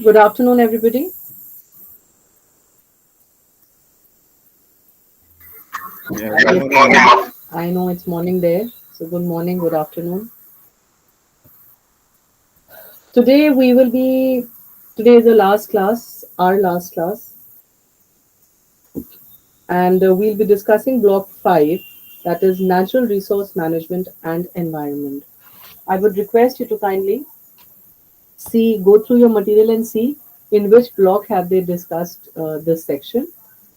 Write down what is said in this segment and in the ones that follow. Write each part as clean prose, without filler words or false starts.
Good afternoon, everybody. Yeah, good Yes, morning, ma'am. I know it's morning there, so good morning, good afternoon. Today we will be, today is the last class, our last class, and we'll be discussing Block 5, that is Natural Resource Management and Environment. I would request you to kindly go through your material and see in which block have they discussed this section,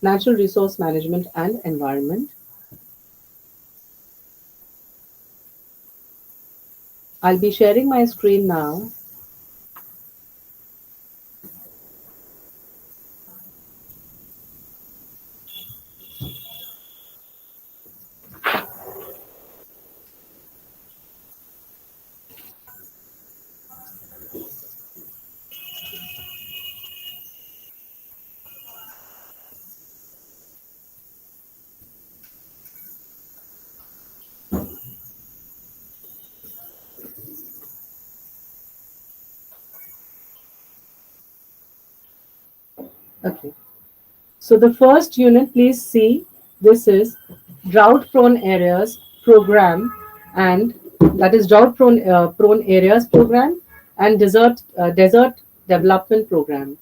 Natural Resource Management and Environment. I'll be sharing my screen now. Okay. So the first unit, please see, this is drought prone areas program, and that is drought prone areas program and desert development program.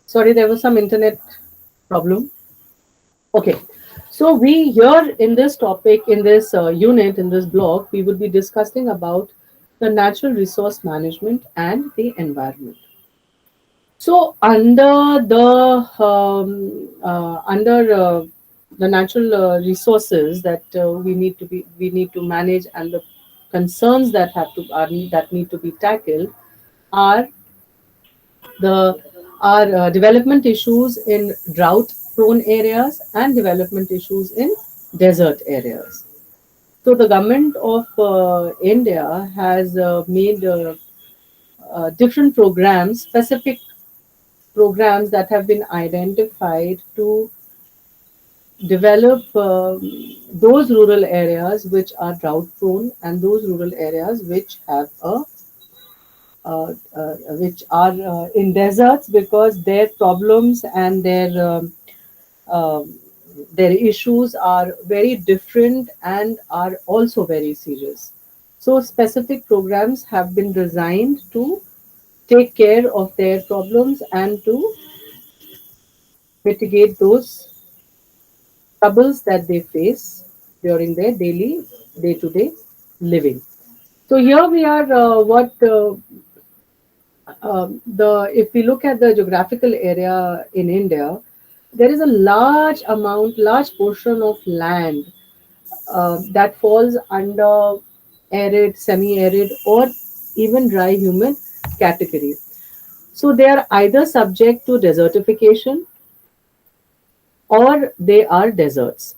Sorry, there was some internet problem. Okay. So we here in this topic, in this unit, in this block, we will be discussing about the natural resource management and the environment. So under the natural resources that we need to manage, and the concerns that that need to be tackled are the are development issues in drought prone areas and development issues in desert areas. So the government of India has made different programs, specific programs that have been identified to develop those rural areas which are drought prone, and those rural areas which have a which are in deserts, because their problems and um, their issues are very different and are also very serious. So specific programs have been designed to take care of their problems and to mitigate those troubles that they face during their daily day-to-day living. So here we are. What the If we look at the geographical area in India, there is a large portion of land that falls under arid, semi-arid, or even dry humid category. So they are either subject to desertification or they are deserts.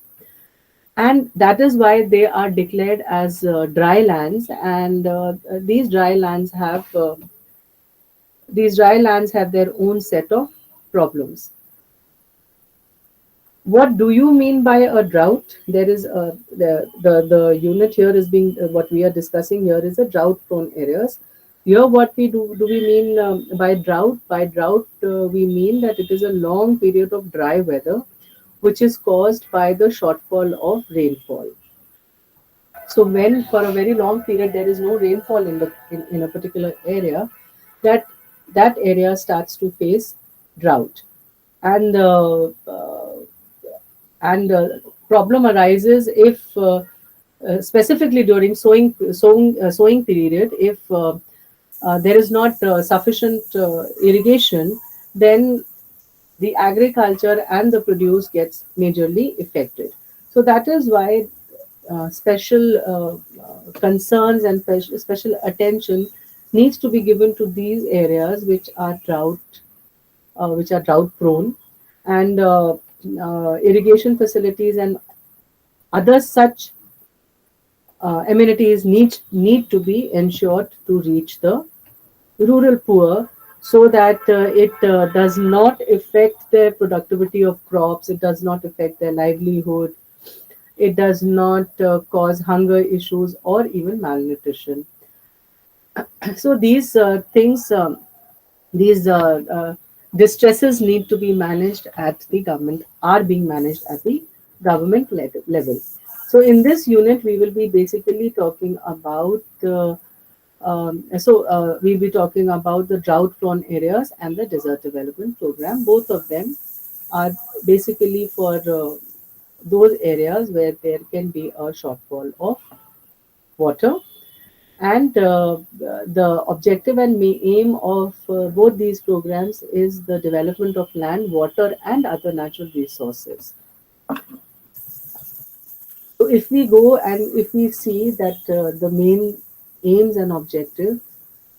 And that is why they are declared as dry lands. And these dry lands have their own set of problems. What do you mean by a drought? There is the unit here is being what we are discussing here is a drought prone areas. Here, what we do we mean by drought? By drought, we mean that it is a long period of dry weather, which is caused by the shortfall of rainfall. So when for a very long period there is no rainfall in a particular area, that that area starts to face drought, and problem arises if specifically during sowing period, if there is not sufficient irrigation, then the agriculture and the produce gets majorly affected. So that is why special concerns and special attention needs to be given to these areas which are drought prone, and irrigation facilities and other such amenities need to be ensured to reach the rural poor, so that it does not affect their productivity of crops, it does not affect their livelihood, it does not cause hunger issues or even malnutrition. So these things, these distresses need to be managed at the government, are being managed at the government level. So in this unit, we will be basically talking about we'll be talking about the drought-prone areas and the desert development program. Both of them are basically for those areas where there can be a shortfall of water. And the objective and aim of both these programs is the development of land, water, and other natural resources. So if we go and if we see that the main aims and objective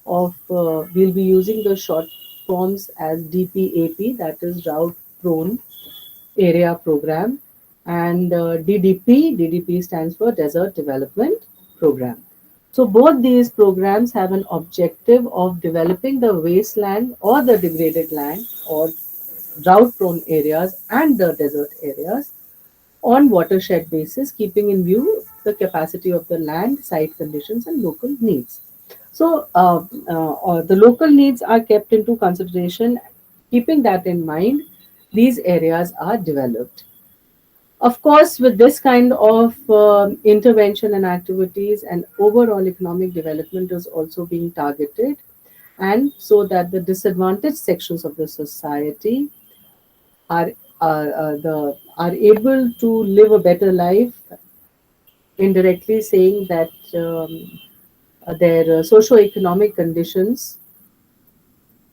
of we'll be using the short forms as DPAP, that is drought prone area program, and DDP stands for desert development program. So both these programs have an objective of developing the wasteland or the degraded land or drought prone areas and the desert areas on watershed basis, keeping in view the capacity of the land, site conditions, and local needs. So the local needs are kept into consideration. Keeping that in mind, these areas are developed. Of course, with this kind of intervention and activities, and overall economic development is also being targeted, and so that the disadvantaged sections of the society are are able to live a better life, indirectly saying that their socio-economic conditions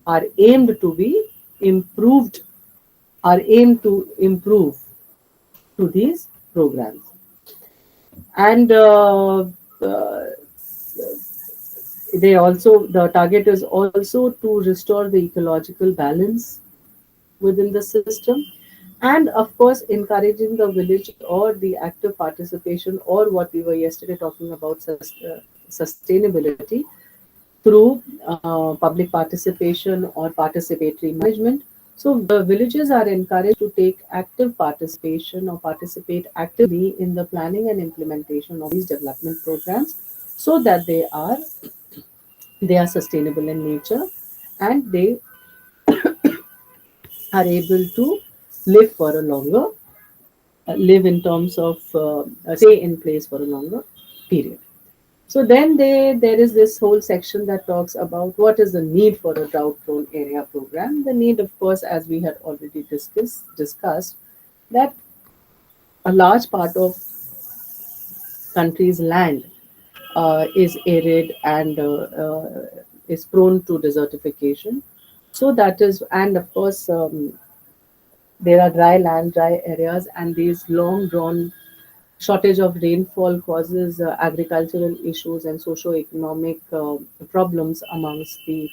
are aimed to be improved, are aimed to improve to these programs. And they also, the target is also to restore the ecological balance within the system, and of course encouraging the village or the active participation, or what we were yesterday talking about, sustainability through public participation or participatory management. So the villages are encouraged to take active participation or participate actively in the planning and implementation of these development programs, so that they are sustainable in nature, and they are able to live for a longer, live in terms of stay in place for a longer period. So then there is this whole section that talks about what is the need for a drought-prone area program. The need, of course, as we had already discussed, that a large part of country's land is arid and is prone to desertification. So that is, and of course, there are dry land, dry areas, and these long drawn shortage of rainfall causes agricultural issues and socio-economic problems amongst the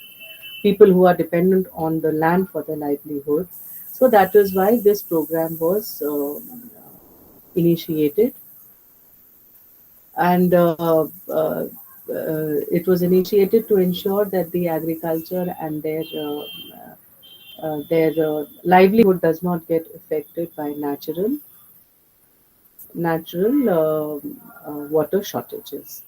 people who are dependent on the land for their livelihood. So that is why this program was initiated, and it was initiated to ensure that the agriculture and their livelihood does not get affected by natural water shortages.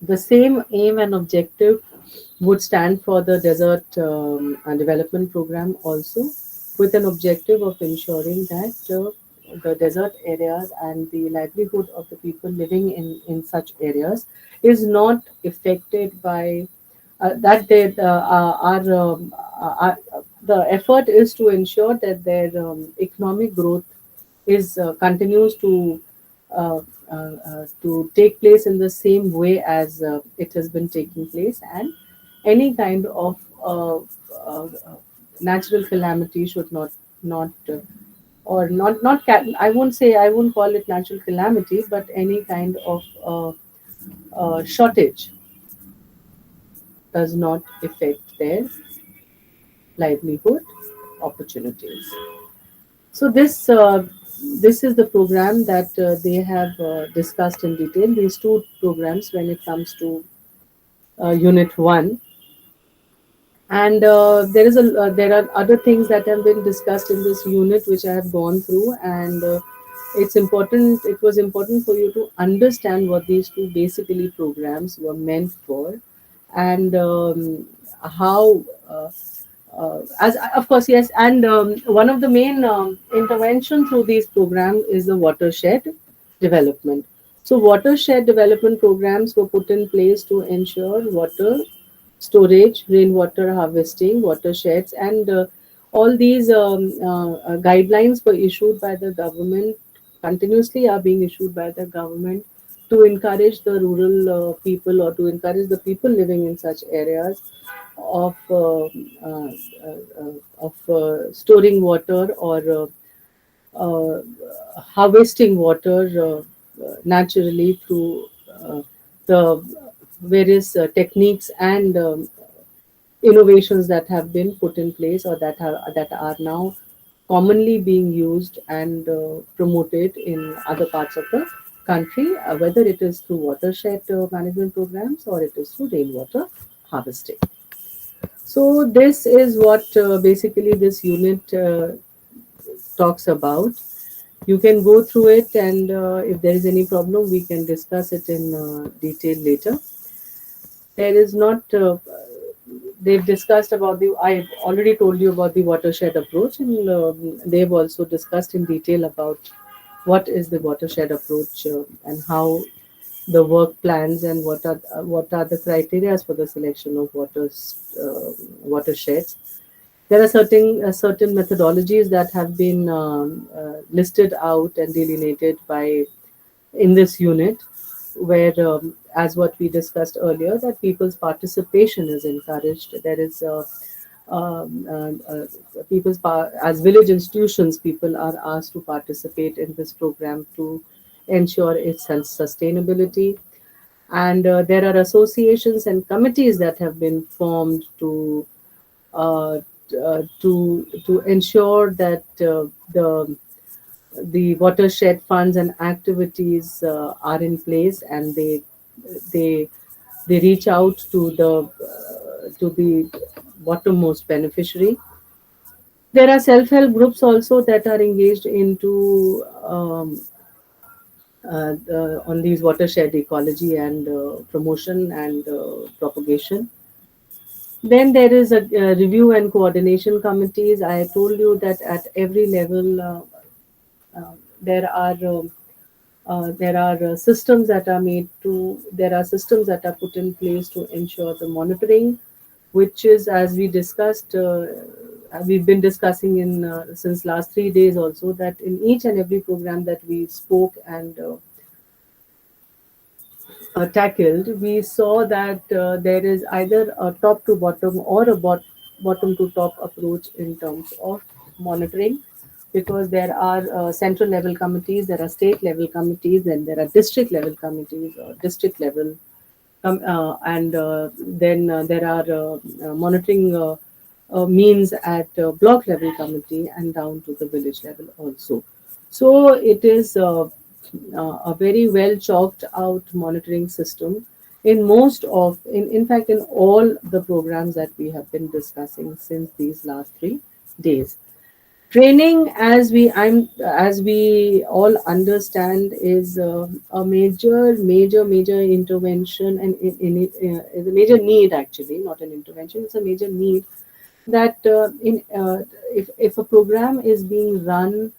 The same aim and objective would stand for the desert and development program also, with an objective of ensuring that the desert areas and the livelihood of the people living in such areas is not affected by that they are the effort is to ensure that their economic growth is continues uh, to take place in the same way as it has been taking place, and any kind of natural calamity should not or I won't say, I won't call it natural calamity, but any kind of shortage does not affect their livelihood opportunities. So this is the program that they have discussed in detail. These two programs, when it comes to Unit One, and there are other things that have been discussed in this unit which I have gone through, and it's important. It was important for you to understand what these two basically programs were meant for, and how. As of course, yes, and one of the main intervention through these programs is the watershed development. So watershed development programs were put in place to ensure water storage, rainwater harvesting, watersheds, and all these guidelines were issued by the government, continuously are being issued by the government, to encourage the rural people, or to encourage the people living in such areas of storing water, or uh, harvesting water naturally through the various techniques and innovations that have been put in place, or that are now commonly being used and promoted in other parts of the country, whether it is through watershed management programs or it is through rainwater harvesting. So this is what basically this unit talks about. You can go through it, and if there is any problem, we can discuss it in detail later. There is not. They've discussed about the. I've already told you about the watershed approach, and they've also discussed in detail about what is the watershed approach, and how the work plans, and what are the criteria for the selection of watersheds. There are certain methodologies that have been listed out and delineated by in this unit, where as what we discussed earlier, that people's participation is encouraged. There is as village institutions, people are asked to participate in this program to ensure its sustainability, and there are associations and committees that have been formed uh, to ensure that the watershed funds and activities are in place, and they they reach out to the bottommost beneficiary. There are self-help groups also that are engaged into on these watershed ecology and promotion and propagation. Then there is a review and coordination committees. I told you that at every level there are systems that are made to there are systems that are put in place to ensure the monitoring, which is, as we discussed, we've been discussing in since last 3 days also, that in each and every program that we spoke and tackled, we saw that there is either a top to bottom or a bottom to top approach in terms of monitoring, because there are central level committees, there are state level committees, and there are district level committees or district level and then there are monitoring means at block level committee and down to the village level also. So it is a very well chalked out monitoring system in in fact, in all the programs that we have been discussing since these last 3 days. Training, as we all understand, is a major intervention, and is a major need, actually, not an intervention. It's a major need that in if a program is being run,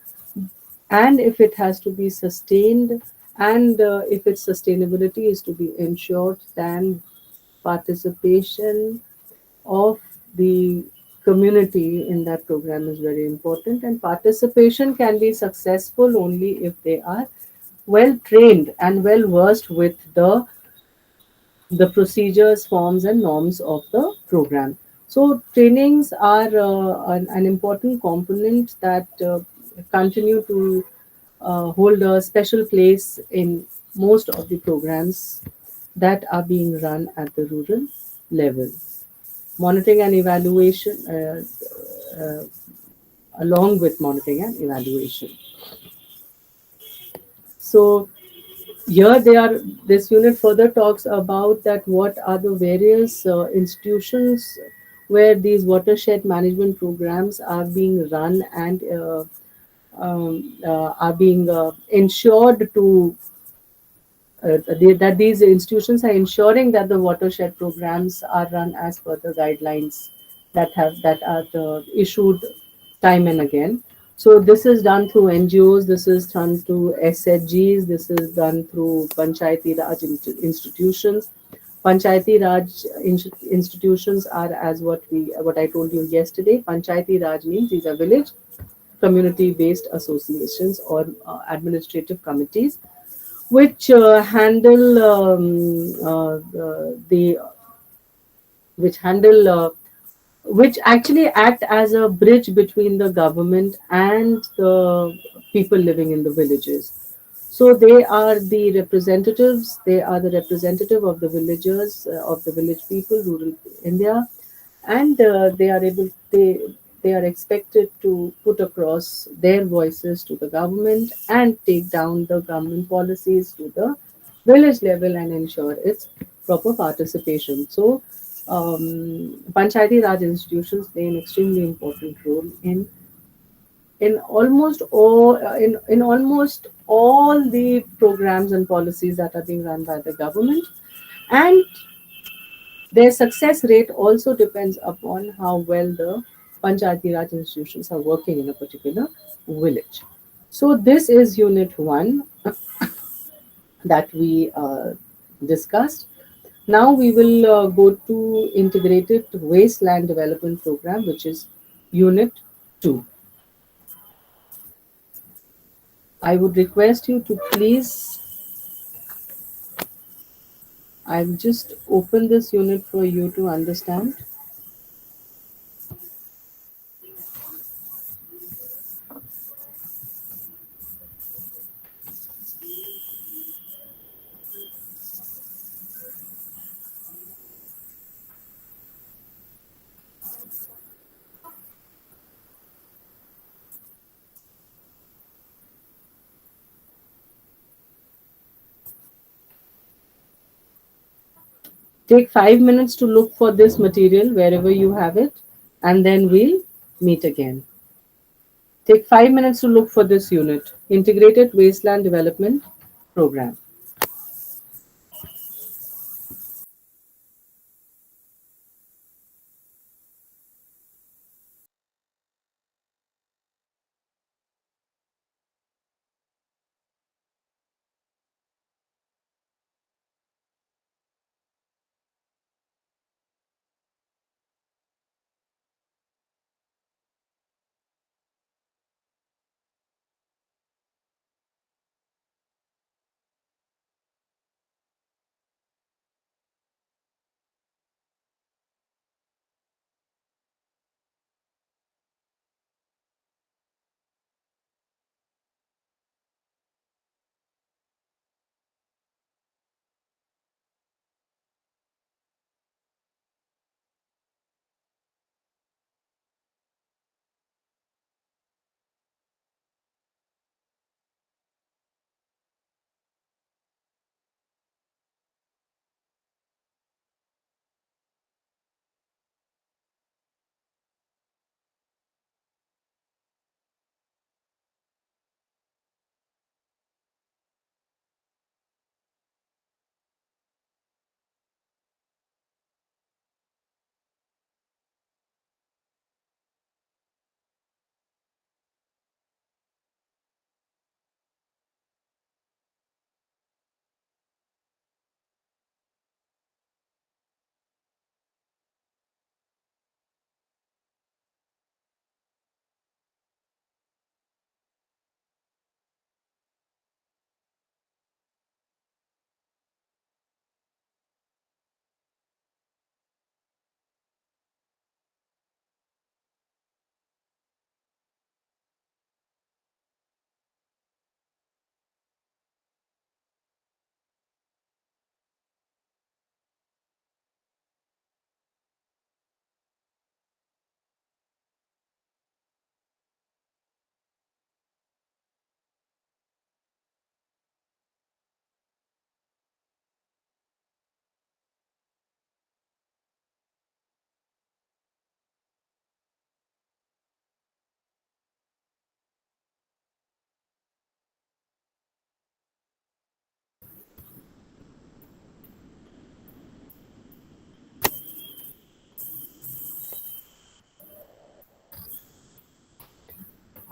and if it has to be sustained, and if its sustainability is to be ensured, then participation of the community in that program is very important, and participation can be successful only if they are well trained and well versed with the procedures, forms, and norms of the program. So trainings are an important component that continue to hold a special place in most of the programs that are being run at the rural level. Monitoring and evaluation, along with monitoring and evaluation. So here they are. This unit further talks about that what are the various institutions where these watershed management programs are being run, and are being ensured to that these institutions are ensuring that the watershed programs are run as per the guidelines that are issued time and again. So this is done through NGOs, this is done through SHGs, this is done through Panchayati Raj institutions. Panchayati Raj institutions are, as what I told you yesterday. Panchayati Raj means these are village community-based associations or administrative committees which handle the which handle which actually act as a bridge between the government and the people living in the villages. So they are the representatives. They are the representative of the villagers, of the village people, rural India, and they are expected to put across their voices to the government and take down the government policies to the village level and ensure its proper participation. So Panchayati Raj institutions play an extremely important role in almost all the programs and policies that are being run by the government, and their success rate also depends upon how well the Panchayati Raj institutions are working in a particular village. So this is unit 1 that we discussed. Now we will go to integrated wasteland development program, which is unit 2. I would request you to please, I'll just open this unit for you to understand. Take 5 minutes to look for this material wherever you have it, and then we'll meet again. Take 5 minutes to look for this unit, Integrated Wasteland Development Program.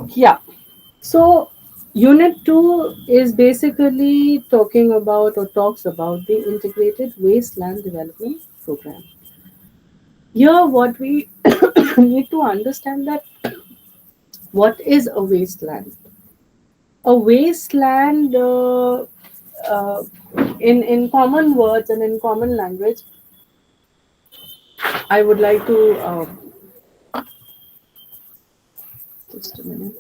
Yeah. So, Unit 2 is basically talking about or talks about the Integrated Wasteland Development Program. Here, what we need to understand that what is a wasteland? A wasteland, uh, in common words and in common language, I would like to just a minute.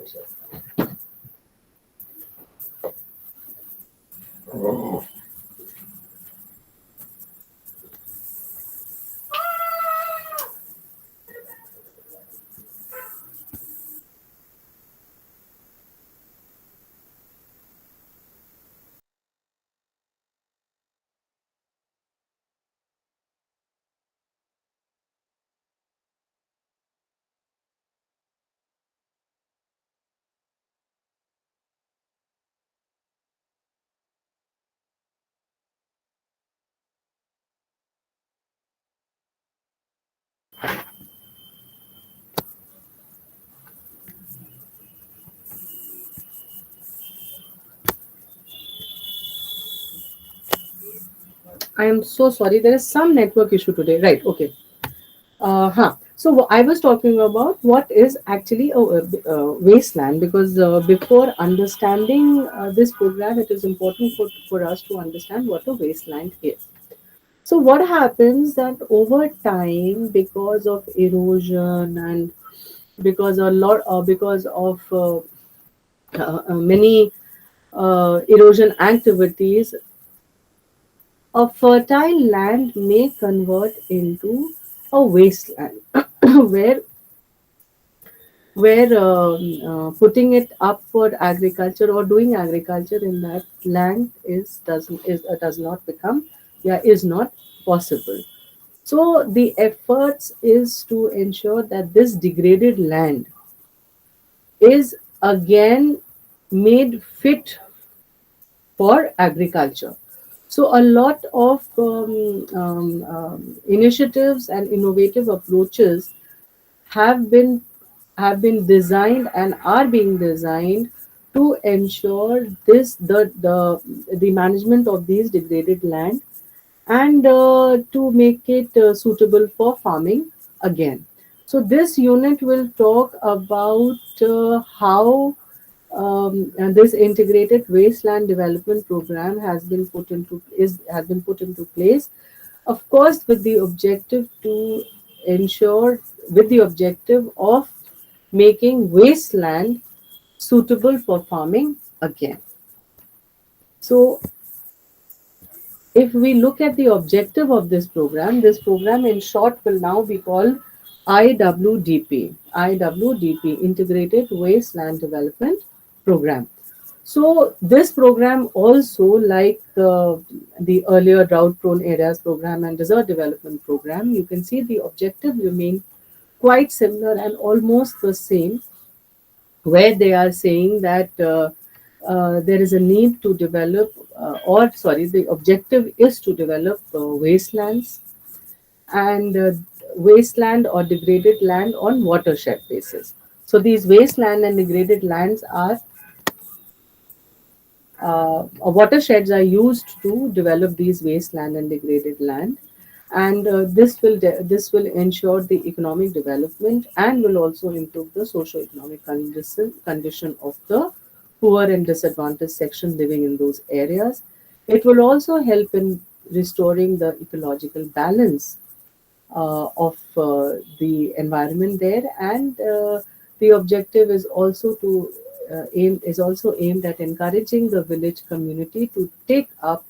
I am so sorry. There is some network issue today. Right. Okay. So I was talking about what is actually a wasteland, because before understanding this program, it is important for us to understand what a wasteland is. So what happens that over time, because of erosion and because of many erosion activities, a fertile land may convert into a wasteland where putting it up for agriculture or doing agriculture in that land does not become, yeah, is not possible. So the efforts is to ensure that this degraded land is again made fit for agriculture. So a lot of initiatives and innovative approaches have been designed and are being designed to ensure the management of these degraded land, and to make it suitable for farming again. So this unit will talk about how and this integrated wasteland development program has been put into place, of course, ensure with the objective of making wasteland suitable for farming again. So if we look at the objective of this program in short will now be called IWDP, Integrated Wasteland Development Program. So this program also, like the earlier drought prone areas program and desert development program, you can see the objective remain quite similar and almost the same, where they are saying that there is a need to develop, or sorry, the objective is to develop wastelands and wasteland or degraded land on watershed basis. So these wasteland and degraded lands are watersheds are used to develop these wasteland and degraded land, and this will ensure the economic development and will also improve the socio-economic condition of the poor and disadvantaged section living in those areas. It will also help in restoring the ecological balance of the environment there, and the objective is also to aim is also aimed at encouraging the village community to take up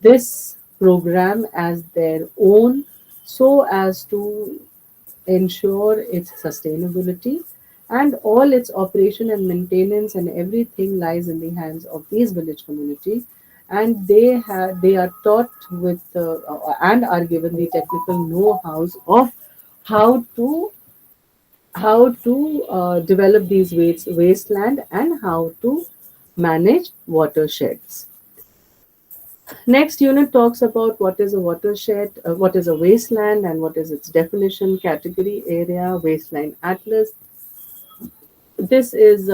this program as their own, so as to ensure its sustainability, and all its operation and maintenance and everything lies in the hands of these village community, and they are taught with and are given the technical know-hows of how to develop these wasteland and how to manage watersheds. Next unit talks about what is a watershed, what is a wasteland, and what is its definition, category, area, wasteland atlas, this is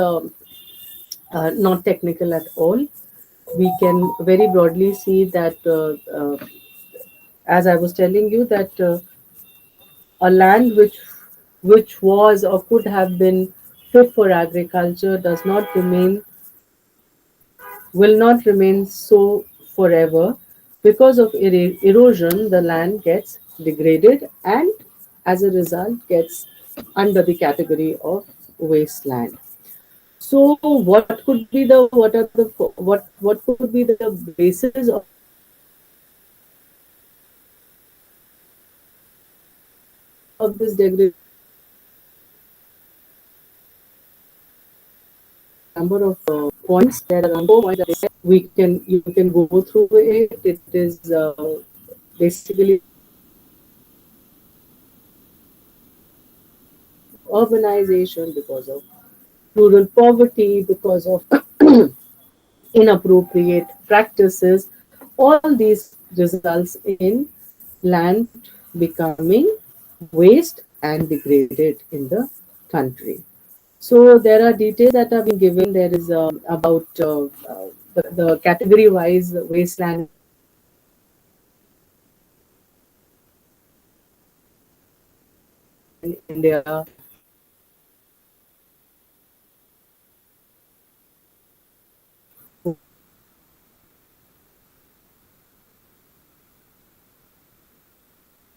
not technical at all. We can very broadly see that, as I was telling you, that a land which was or could have been fit for agriculture does not remain will not remain so forever. Because of erosion, the land gets degraded and as a result gets under the category of wasteland. So what could be the what could be the basis of this degradation? There are a number of points. There are around 4 points that they said. You can go through it. It is basically because of urbanization, because of rural poverty, because of inappropriate practices. All these results in land becoming waste and degraded in the country. So there are details that are being given. There is about the category wise wasteland in India. There are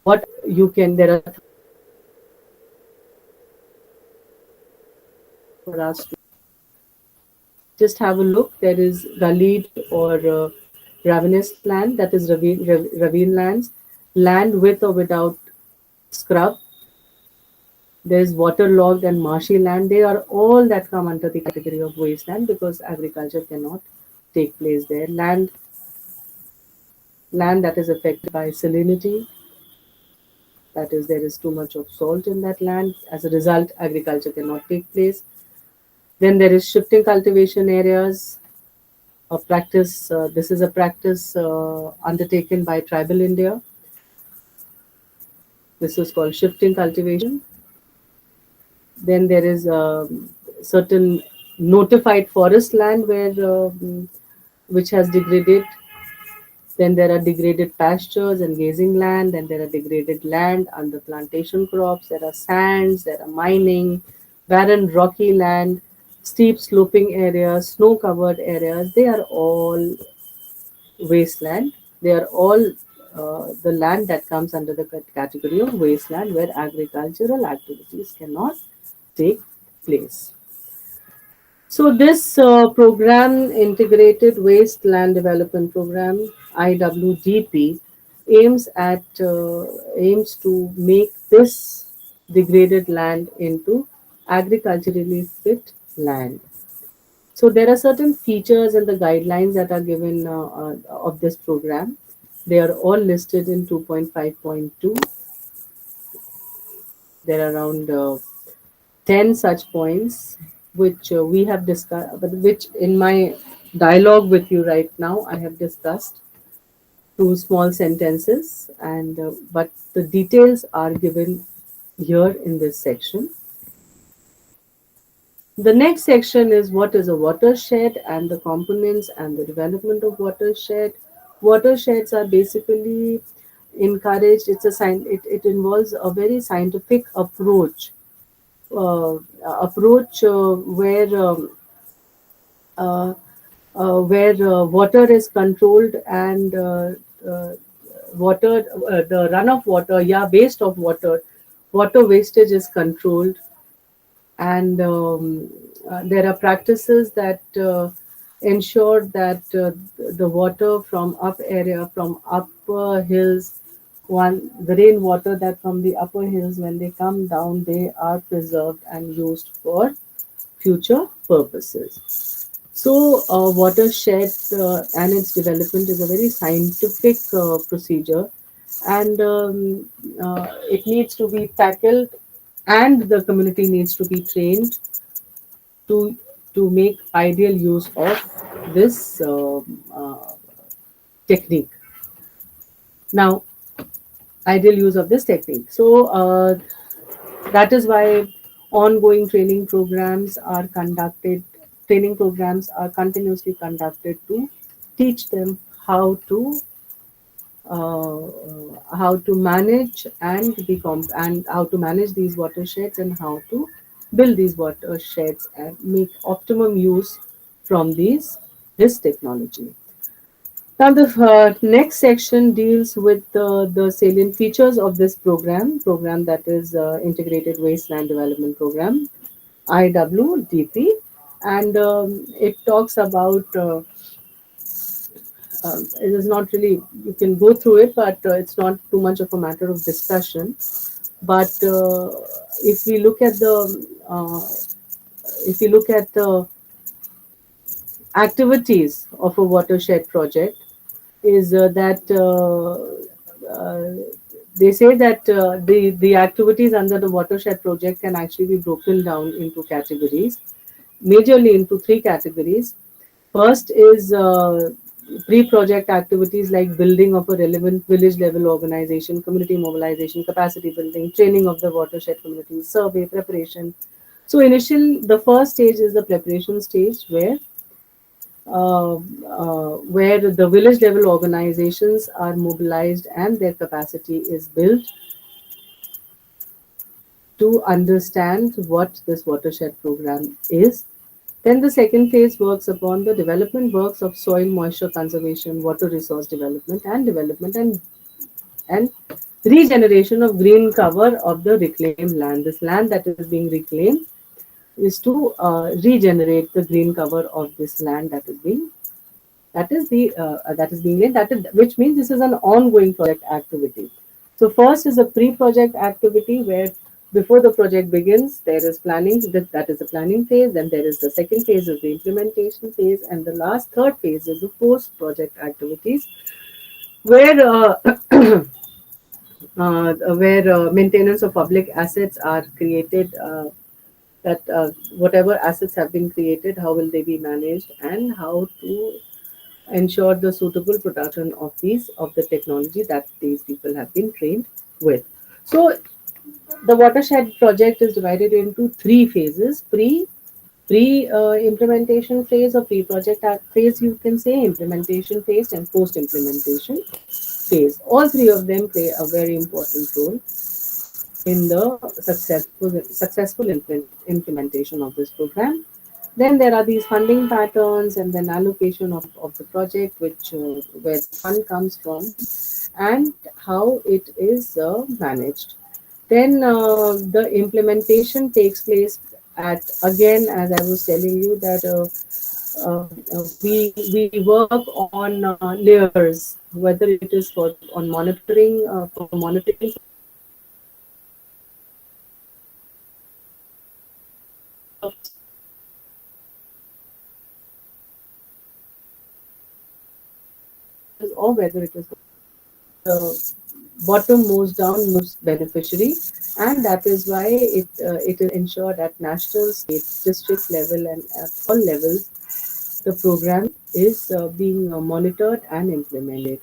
what you can there are for us to just have a look. There is gullied or ravenous land, that is ravine lands, land with or without scrub. There is waterlogged and marshy land. They are all that come under the category of wasteland because agriculture cannot take place there. Land that is affected by salinity, that is, there is too much of salt in that land. As a result, agriculture cannot take place. Then there is shifting cultivation areas. A practice. This is a practice undertaken by tribal India. This is called shifting cultivation. Then there is certain notified forest land where which has degraded. Then there are degraded pastures and grazing land. Then there are degraded land under plantation crops. There are sands. There are mining, barren rocky land, steep sloping areas, snow-covered areas. They are all wasteland. They are all the land that comes under the category of wasteland where agricultural activities cannot take place. So this program, Integrated Wasteland Development Program, IWDP, aims to make this degraded land into agriculturally fit land. So there are certain features and the guidelines that are given of this program. They are all listed in 2.5.2. There are around 10 such points which we have discussed, but which in my dialogue with you right now, I have discussed two small sentences, and but the details are given here in this section. The next section is what is a watershed and the components and the development of watershed. Watersheds are basically encouraged. It involves a very scientific uh, approach uh, where water is controlled and uh, the run of water, yeah, waste of water wastage is controlled, and there are practices that ensure that the water from upper hills, the rainwater that from the upper hills, when they come down, they are preserved and used for future purposes. So, watershed and its development is a very scientific procedure, and it needs to be tackled, and the community needs to be trained to to make ideal use of this technique. Now, ideal use of this technique. So that is why Ongoing training programs are continuously conducted to teach them uh, how to manage and how to manage these watersheds, and how to build these watersheds and make optimum use from this technology. Now, the next section deals with the salient features of this program that is Integrated Wasteland Development Program, IWDP, and it talks about. It is not really, you can go through it, but it's not too much of a matter of discussion. But if we look at the activities of a watershed project, is that they say that the activities under the watershed project can actually be broken down into categories, majorly into three categories. First is pre-project activities like building of a relevant village level organization, community mobilization, capacity building, training of the watershed community, survey preparation. So the first stage is the preparation stage, where the village level organizations are mobilized and their capacity is built to understand what this watershed program is. Then the second phase works upon the development works of soil moisture conservation, water resource development and regeneration of green cover of the reclaimed land. This land that is being reclaimed is to regenerate the green cover of this land that is being laid. Which means this is an ongoing project activity. So first is a pre-project activity where before the project begins, there is planning. That is the planning phase. Then there is the second phase is the implementation phase, and the last third phase is the post-project activities, where maintenance of public assets are created. That whatever assets have been created, how will they be managed, and how to ensure the suitable production of the technology that these people have been trained with. So the watershed project is divided into three phases: pre implementation phase, or pre project phase, you can say, implementation phase, and post implementation phase. All three of them play a very important role in the successful implementation of this program. Then there are these funding patterns, and then allocation of the project, which where the fund comes from, and how it is managed. Then the implementation takes place at, again, as I was telling you, that we work on layers, whether it is for monitoring or whether it is the bottom most down most beneficiary, and that is why it is ensured at national, state, district level, and at all levels the program is being monitored and implemented.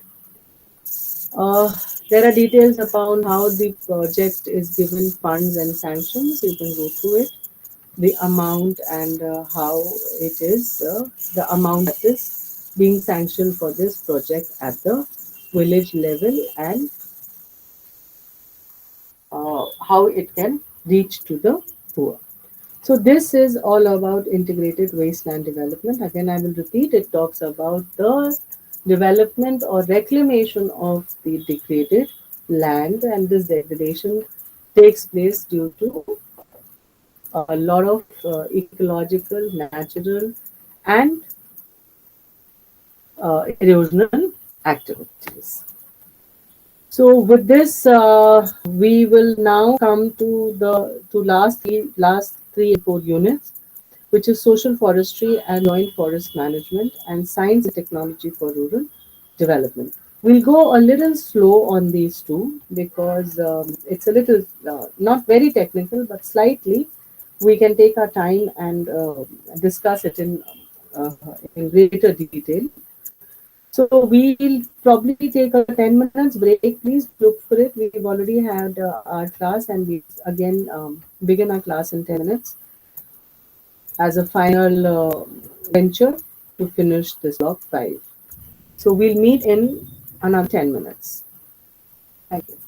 Uh, there are details upon how the project is given funds and sanctions. You can go through it, the amount, and how it is the amount that is being sanctioned for this project at the village level, and how it can reach to the poor. So this is all about integrated wasteland development. Again, I will repeat, it talks about the development or reclamation of the degraded land, and this degradation takes place due to a lot of ecological, natural, and erosional activities. So with this, we will now come to the to last three and four units, which is social forestry and joint forest management, and science and technology for rural development. We'll go a little slow on these two because it's a little not very technical, but slightly. We can take our time and discuss it in greater detail. So we'll probably take a 10 minutes break. Please look for it. We've already had our class, and we again begin our class in 10 minutes as a final venture to finish this block 5. So we'll meet in another 10 minutes. Thank you.